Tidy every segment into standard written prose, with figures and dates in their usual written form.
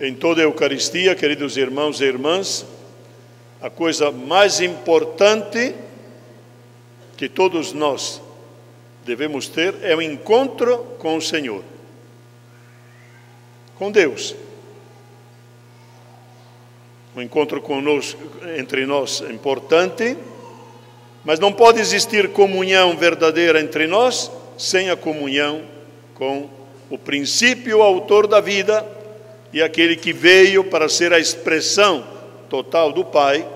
Em toda a Eucaristia, queridos irmãos e irmãs, a coisa mais importante que todos nós devemos ter é o encontro com o Senhor, com Deus. O encontro conosco, entre nós é importante, mas não pode existir comunhão verdadeira entre nós sem a comunhão com o princípio, o autor da vida, e aquele que veio para ser a expressão total do Pai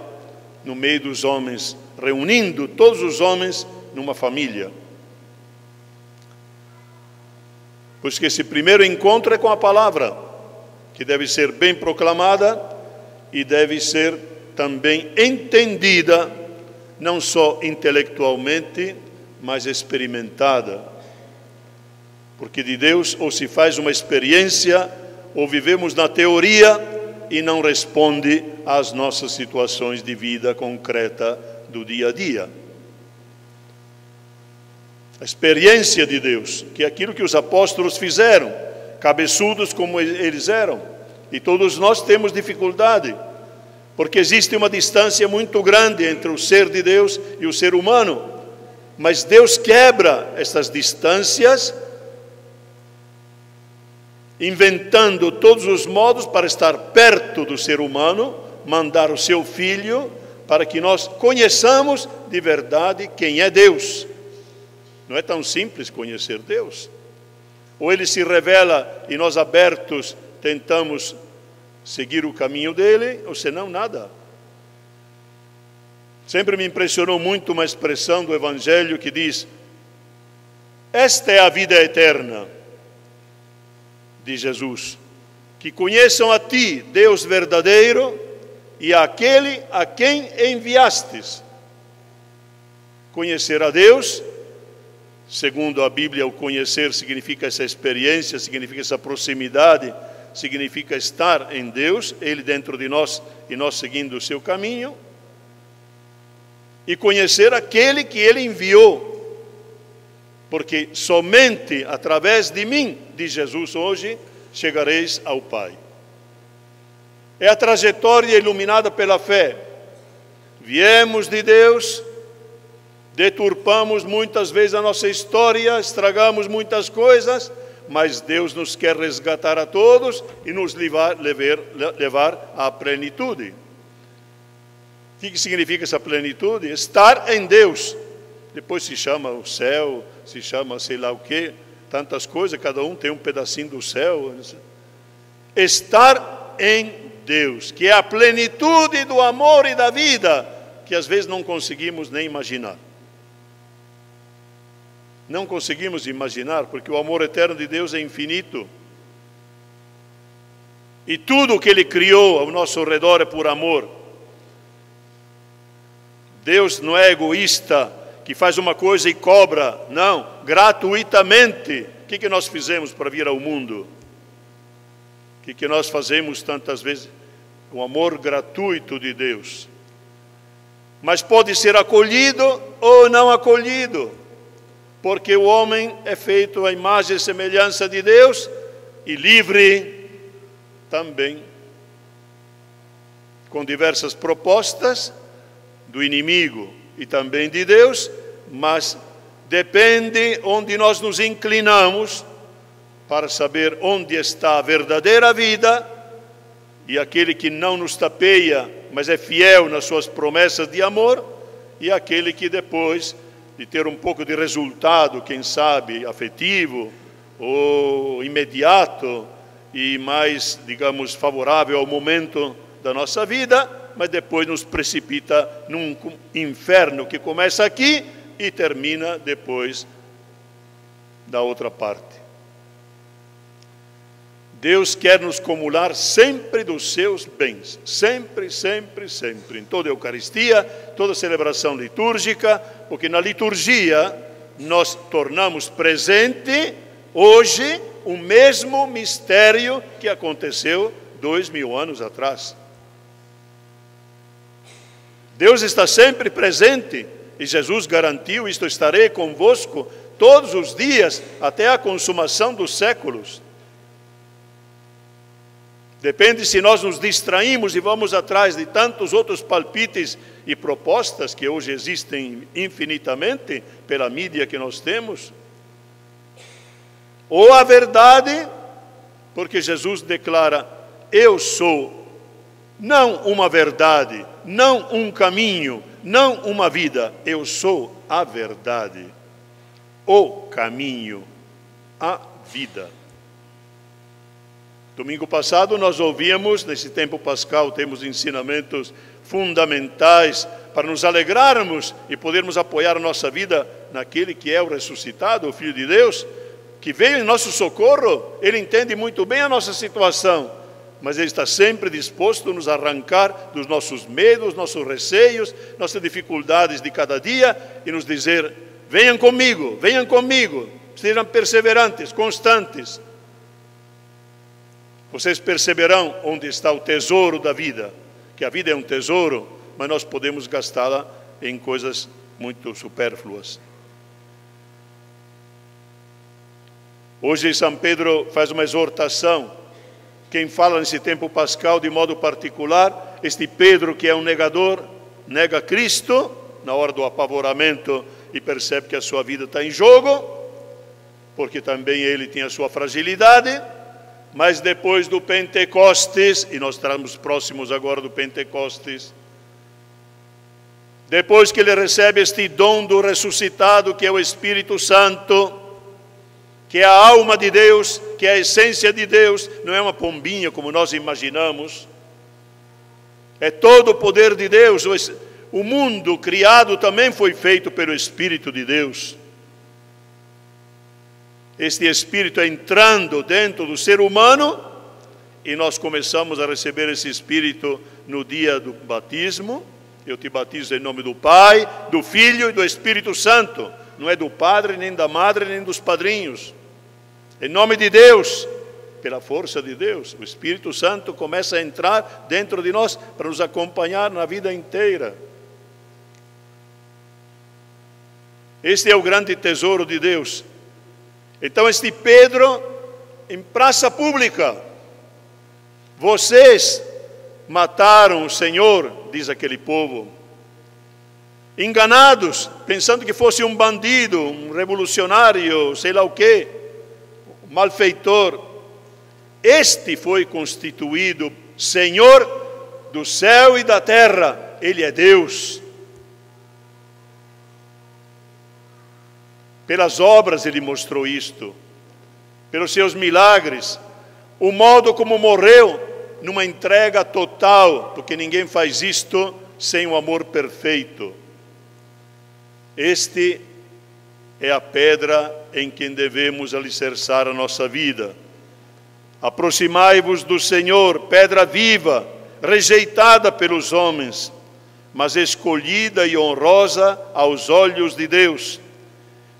no meio dos homens, reunindo todos os homens numa família. Pois que esse primeiro encontro é com a palavra, que deve ser bem proclamada e deve ser também entendida, não só intelectualmente, mas experimentada. Porque de Deus ou se faz uma experiência, ou vivemos na teoria e não responde às nossas situações de vida concreta do dia a dia. A experiência de Deus, que é aquilo que os apóstolos fizeram, cabeçudos como eles eram, e todos nós temos dificuldade, porque existe uma distância muito grande entre o ser de Deus e o ser humano, mas Deus quebra essas distâncias, inventando todos os modos para estar perto do ser humano, mandar o seu Filho para que nós conheçamos de verdade quem é Deus. Não é tão simples conhecer Deus. Ou Ele se revela e nós abertos tentamos seguir o caminho dele, ou senão nada. Sempre me impressionou muito uma expressão do Evangelho que diz: esta é a vida eterna de Jesus, que conheçam a Ti, Deus verdadeiro, e àquele a quem enviastes. Conhecer a Deus, segundo a Bíblia, o conhecer significa essa experiência, significa essa proximidade, significa estar em Deus, Ele dentro de nós e nós seguindo o seu caminho, e conhecer aquele que Ele enviou, porque somente através de mim, diz Jesus hoje, chegareis ao Pai. É a trajetória iluminada pela fé. Viemos de Deus, deturpamos muitas vezes a nossa história, estragamos muitas coisas, mas Deus nos quer resgatar a todos e nos levar à plenitude. O que significa essa plenitude? Estar em Deus. Depois se chama o céu, se chama sei lá o quê, tantas coisas, cada um tem um pedacinho do céu. Estar em Deus, que é a plenitude do amor e da vida, que às vezes não conseguimos nem imaginar. Não conseguimos imaginar, porque o amor eterno de Deus é infinito. E tudo o que Ele criou ao nosso redor é por amor. Deus não é egoísta, que faz uma coisa e cobra, não, gratuitamente. O que nós fizemos para vir ao mundo? O que nós fazemos tantas vezes? O amor gratuito de Deus. Mas pode ser acolhido ou não acolhido, porque o homem é feito à imagem e semelhança de Deus e livre também, com diversas propostas do inimigo e também de Deus, mas depende onde nós nos inclinamos para saber onde está a verdadeira vida, e aquele que não nos tapeia, mas é fiel nas suas promessas de amor, e aquele que depois de ter um pouco de resultado, quem sabe, afetivo ou imediato e mais, digamos, favorável ao momento da nossa vida, mas depois nos precipita num inferno que começa aqui e termina depois da outra parte. Deus quer nos acumular sempre dos seus bens, sempre, sempre, sempre, em toda a Eucaristia, toda a celebração litúrgica, porque na liturgia nós tornamos presente hoje o mesmo mistério que aconteceu 2000 anos atrás. Deus está sempre presente e Jesus garantiu: isto estarei convosco todos os dias até a consumação dos séculos. Depende se nós nos distraímos e vamos atrás de tantos outros palpites e propostas que hoje existem infinitamente pela mídia que nós temos. Ou a verdade, porque Jesus declara: eu sou não uma verdade, não um caminho, não uma vida, eu sou a verdade, o caminho, a vida. Domingo passado nós ouvíamos, nesse tempo pascal, temos ensinamentos fundamentais para nos alegrarmos e podermos apoiar a nossa vida naquele que é o ressuscitado, o Filho de Deus, que veio em nosso socorro. Ele entende muito bem a nossa situação, mas Ele está sempre disposto a nos arrancar dos nossos medos, nossos receios, nossas dificuldades de cada dia e nos dizer: venham comigo, sejam perseverantes, constantes. Vocês perceberão onde está o tesouro da vida, que a vida é um tesouro, mas nós podemos gastá-la em coisas muito supérfluas. Hoje São Pedro faz uma exortação. Quem fala nesse tempo pascal de modo particular, este Pedro que é um negador, nega Cristo na hora do apavoramento e percebe que a sua vida está em jogo, porque também ele tinha a sua fragilidade. Mas depois do Pentecostes, e nós estamos próximos agora do Pentecostes, depois que ele recebe este dom do ressuscitado, que é o Espírito Santo, que é a alma de Deus, que é a essência de Deus, não é uma pombinha como nós imaginamos, é todo o poder de Deus. O mundo criado também foi feito pelo Espírito de Deus. Este Espírito entrando dentro do ser humano, e nós começamos a receber esse Espírito no dia do batismo. Eu te batizo em nome do Pai, do Filho e do Espírito Santo. Não é do padre, nem da madre, nem dos padrinhos. Em nome de Deus, pela força de Deus, o Espírito Santo começa a entrar dentro de nós para nos acompanhar na vida inteira. Este é o grande tesouro de Deus. Então este Pedro, em praça pública: vocês mataram o Senhor, diz aquele povo, enganados, pensando que fosse um bandido, um revolucionário, sei lá o quê, um malfeitor. Este foi constituído Senhor do céu e da terra, Ele é Deus. Pelas obras Ele mostrou isto, pelos seus milagres, o modo como morreu, numa entrega total, porque ninguém faz isto sem o amor perfeito. Este é a pedra em quem devemos alicerçar a nossa vida. Aproximai-vos do Senhor, pedra viva, rejeitada pelos homens, mas escolhida e honrosa aos olhos de Deus.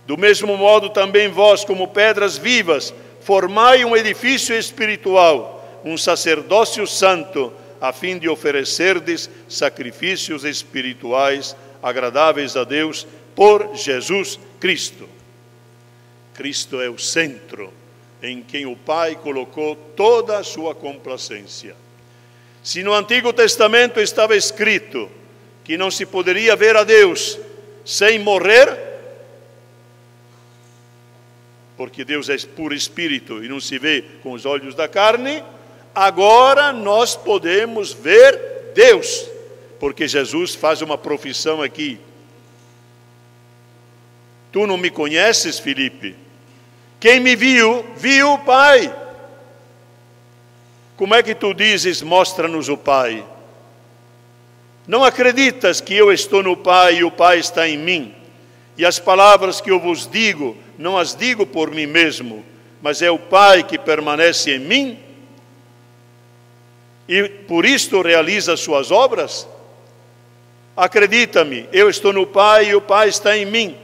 Do mesmo modo também vós, como pedras vivas, formai um edifício espiritual, um sacerdócio santo, a fim de oferecerdes sacrifícios espirituais agradáveis a Deus por Jesus Cristo. Cristo é o centro em quem o Pai colocou toda a sua complacência. Se no Antigo Testamento estava escrito que não se poderia ver a Deus sem morrer, porque Deus é puro espírito e não se vê com os olhos da carne, agora nós podemos ver Deus, porque Jesus faz uma profissão aqui. Tu não me conheces, Filipe? Quem me viu, viu o Pai. Como é que tu dizes, mostra-nos o Pai? Não acreditas que eu estou no Pai e o Pai está em mim? E as palavras que eu vos digo, não as digo por mim mesmo, mas é o Pai que permanece em mim, e por isto realiza as suas obras? Acredita-me, eu estou no Pai e o Pai está em mim.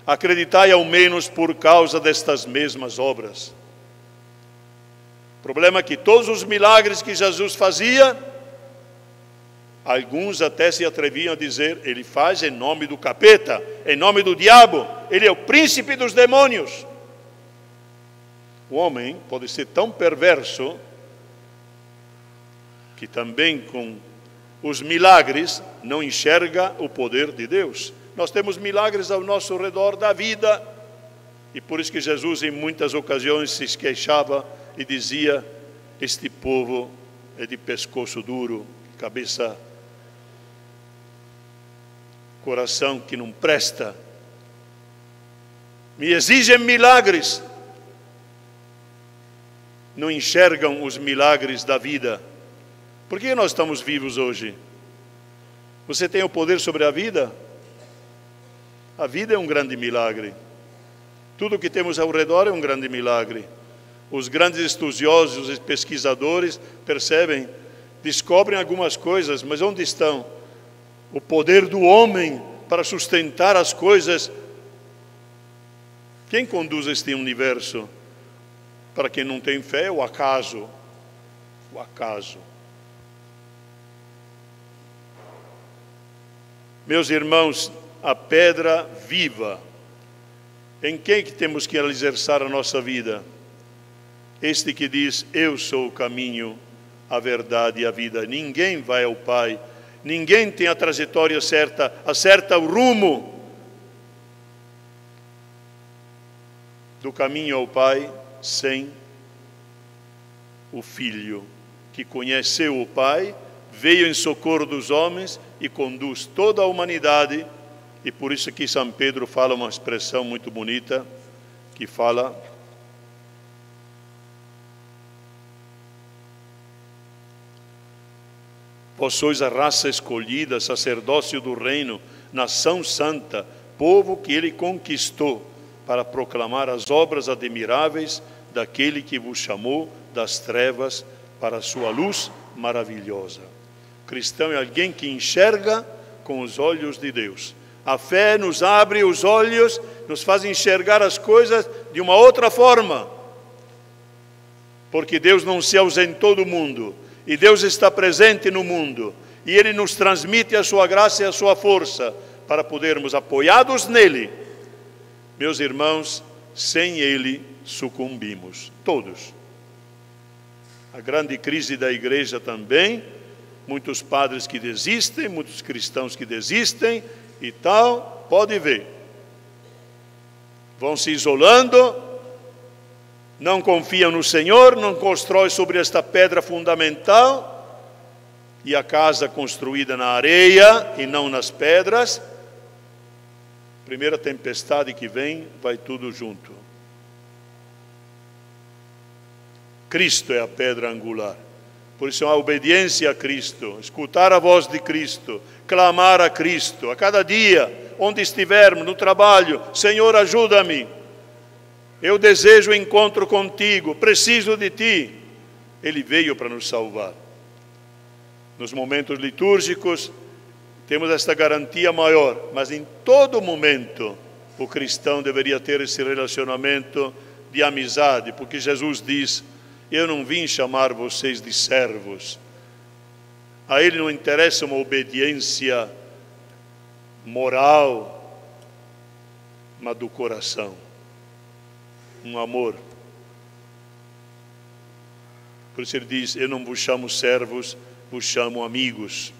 Acreditai ao menos por causa destas mesmas obras. O problema é que todos os milagres que Jesus fazia, alguns até se atreviam a dizer: ele faz em nome do capeta, em nome do diabo, ele é o príncipe dos demônios. O homem pode ser tão perverso que também com os milagres não enxerga o poder de Deus. Nós temos milagres ao nosso redor da vida, e por isso que Jesus em muitas ocasiões se queixava e dizia: este povo é de pescoço duro, cabeça, coração que não presta, me exigem milagres, não enxergam os milagres da vida. Por que nós estamos vivos hoje? Você tem o poder sobre a vida? A vida é um grande milagre. Tudo o que temos ao redor é um grande milagre. Os grandes estudiosos e pesquisadores percebem, descobrem algumas coisas, mas onde estão? O poder do homem para sustentar as coisas. Quem conduz este universo? Para quem não tem fé, o acaso. O acaso. Meus irmãos, a pedra viva, em quem que temos que alicerçar a nossa vida? Este que diz: eu sou o caminho, a verdade e a vida. Ninguém vai ao Pai, ninguém tem a trajetória certa, acerta o rumo do caminho ao Pai sem o Filho, que conheceu o Pai, veio em socorro dos homens e conduz toda a humanidade. E por isso que São Pedro fala uma expressão muito bonita, que fala: vós sois a raça escolhida, sacerdócio do reino, nação santa, povo que ele conquistou, para proclamar as obras admiráveis daquele que vos chamou das trevas para a sua luz maravilhosa. O cristão é alguém que enxerga com os olhos de Deus. A fé nos abre os olhos, nos faz enxergar as coisas de uma outra forma. Porque Deus não se ausentou do mundo, e Deus está presente no mundo, e Ele nos transmite a sua graça e a sua força, para podermos, apoiados nele, meus irmãos, sem Ele sucumbimos, todos. A grande crise da igreja também, muitos padres que desistem, muitos cristãos que desistem e tal, pode ver. Vão se isolando, não confiam no Senhor, não constroem sobre esta pedra fundamental, e a casa construída na areia e não nas pedras, primeira tempestade que vem, vai tudo junto. Cristo é a pedra angular. Por isso a obediência a Cristo, escutar a voz de Cristo, clamar a Cristo, a cada dia, onde estivermos, no trabalho: Senhor, ajuda-me, eu desejo o encontro contigo, preciso de Ti. Ele veio para nos salvar. Nos momentos litúrgicos, temos esta garantia maior, mas em todo momento o cristão deveria ter esse relacionamento de amizade, porque Jesus diz: eu não vim chamar vocês de servos. A Ele não interessa uma obediência moral, mas do coração, um amor. Por isso Ele diz: eu não vos chamo servos, vos chamo amigos,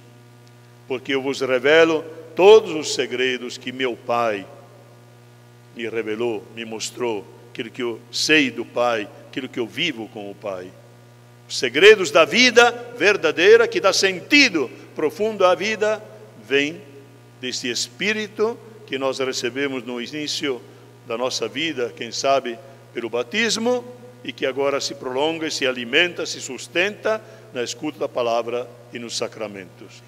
porque eu vos revelo todos os segredos que meu Pai me revelou, me mostrou, aquilo que eu sei do Pai, aquilo que eu vivo com o Pai. Os segredos da vida verdadeira, que dá sentido profundo à vida, vem deste Espírito que nós recebemos no início da nossa vida, quem sabe pelo batismo, e que agora se prolonga, se alimenta, se sustenta na escuta da palavra e nos sacramentos.